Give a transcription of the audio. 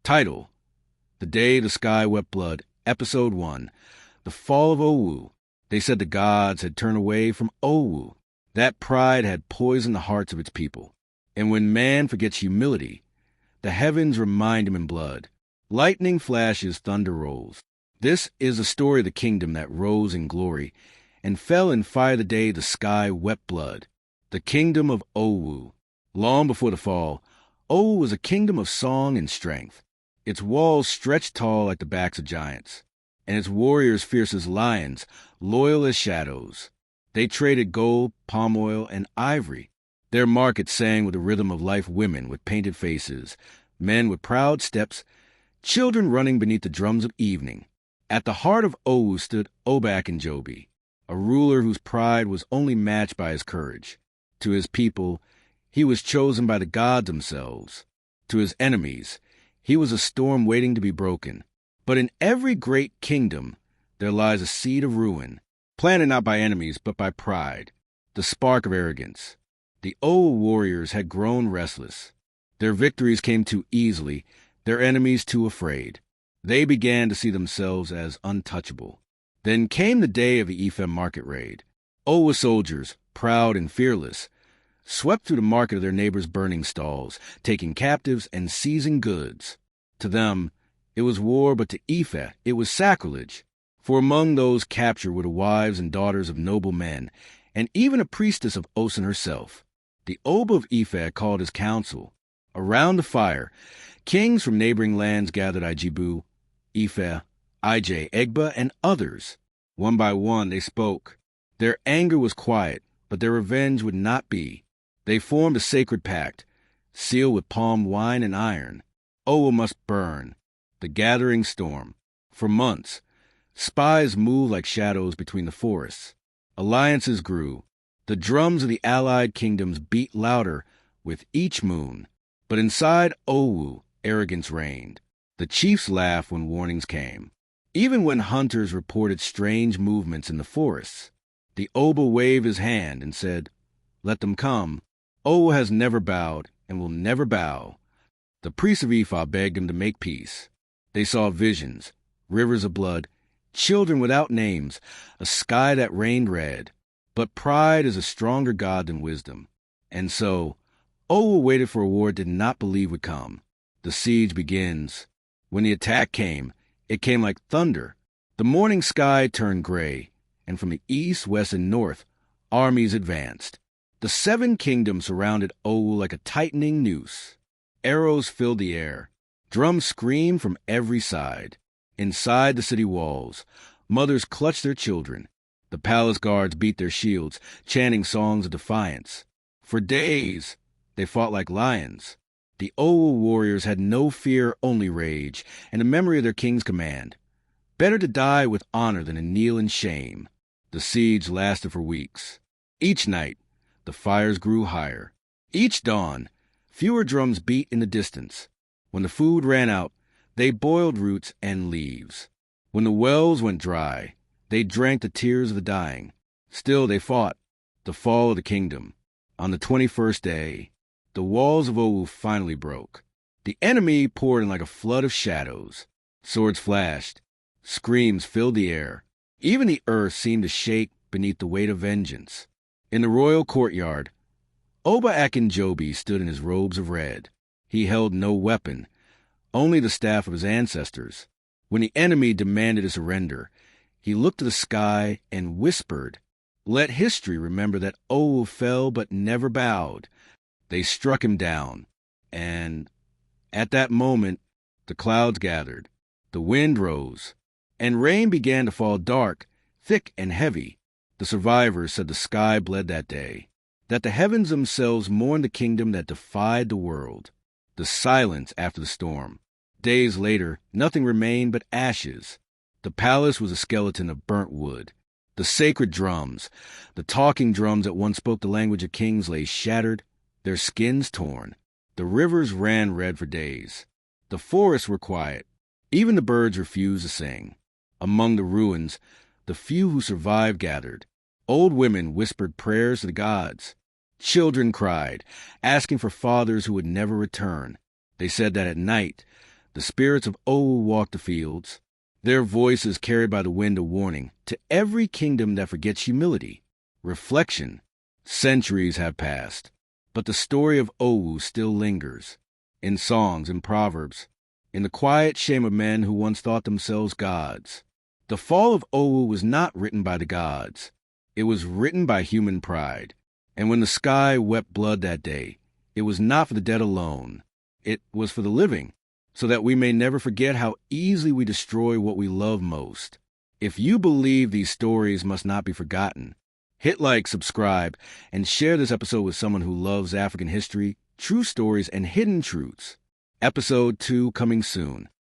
Title: The Day the Sky Wept Blood, Episode 1. The Fall of Owu. They said the gods had turned away from Owu. That pride had poisoned the hearts of its people. And when man forgets humility, the heavens remind him in blood. Lightning flashes, thunder rolls. This is the story of the kingdom that rose in glory and fell in fire the day the sky wept blood. The kingdom of Owu. Long before the fall, Owu was a kingdom of song and strength. Its walls stretched tall like the backs of giants, and its warriors fierce as lions, loyal as shadows. They traded gold, palm oil, and ivory. Their market sang with the rhythm of life, women with painted faces, men with proud steps, children running beneath the drums of evening. At the heart of Owu stood Obak and Jobi, a ruler whose pride was only matched by his courage. To his people, he was chosen by the gods themselves. To his enemies, he was a storm waiting to be broken. But in every great kingdom, there lies a seed of ruin, planted not by enemies, but by pride, the spark of arrogance. The Owu warriors had grown restless. Their victories came too easily, their enemies too afraid. They began to see themselves as untouchable. Then came the day of the Ephraim market raid. Owu soldiers, proud and fearless, swept through the market of their neighbors' burning stalls, taking captives and seizing goods. To them, it was war, but to Ephah, it was sacrilege. For among those captured were the wives and daughters of noble men, and even a priestess of Osun herself. The Oba of Ephah called his council. Around the fire, kings from neighboring lands gathered: Ijebu, Ephah, Ij, Egba, and others. One by one they spoke. Their anger was quiet, but their revenge would not be. They formed a sacred pact, sealed with palm wine and iron. Owu must burn. The gathering storm. For months, spies moved like shadows between the forests. Alliances grew. The drums of the allied kingdoms beat louder with each moon. But inside Owu, arrogance reigned. The chiefs laughed when warnings came. Even when hunters reported strange movements in the forests, the Oba waved his hand and said, "Let them come." Owu has never bowed and will never bow. The priests of Ephah begged him to make peace. They saw visions, rivers of blood, children without names, a sky that rained red. But pride is a stronger god than wisdom. And so, Owu waited for a war it did not believe would come. The siege begins. When the attack came, it came like thunder. The morning sky turned gray, and from the east, west, and north, armies advanced. The 7 kingdoms surrounded Owu like a tightening noose. Arrows filled the air. Drums screamed from every side. Inside the city walls, mothers clutched their children. The palace guards beat their shields, chanting songs of defiance. For days, they fought like lions. The Owu warriors had no fear, only rage, and a memory of their king's command. Better to die with honor than to kneel in shame. The siege lasted for weeks. Each night, the fires grew higher. Each dawn, fewer drums beat in the distance. When the food ran out, they boiled roots and leaves. When the wells went dry, they drank the tears of the dying. Still they fought. The fall of the kingdom. On the 21st day, the walls of Owu finally broke. The enemy poured in like a flood of shadows. Swords flashed. Screams filled the air. Even the earth seemed to shake beneath the weight of vengeance. In the royal courtyard, Obak and Jobi stood in his robes of red. He held no weapon, only the staff of his ancestors. When the enemy demanded a surrender, he looked to the sky and whispered, "Let history remember that Owu fell but never bowed." They struck him down, and at that moment the clouds gathered, the wind rose, and rain began to fall dark, thick, and heavy. The survivors said the sky bled that day, that the heavens themselves mourned the kingdom that defied the world. The silence after the storm. Days later, nothing remained but ashes. The palace was a skeleton of burnt wood. The sacred drums, the talking drums that once spoke the language of kings, lay shattered, their skins torn. The rivers ran red for days. The forests were quiet. Even the birds refused to sing. Among the ruins, the few who survived gathered. Old women whispered prayers to the gods. Children cried, asking for fathers who would never return. They said that at night, The spirits of Owu walk the fields. Their voice is carried by the wind a warning to every kingdom that forgets humility. Reflection. Centuries have passed, but the story of Owu still lingers. In songs and proverbs. In the quiet shame of men who once thought themselves gods. The fall of Owu was not written by the gods. It was written by human pride. And when the sky wept blood that day, it was not for the dead alone. It was for the living, so that we may never forget how easily we destroy what we love most. If you believe these stories must not be forgotten, hit like, subscribe, and share this episode with someone who loves African history, true stories, and hidden truths. Episode 2 coming soon.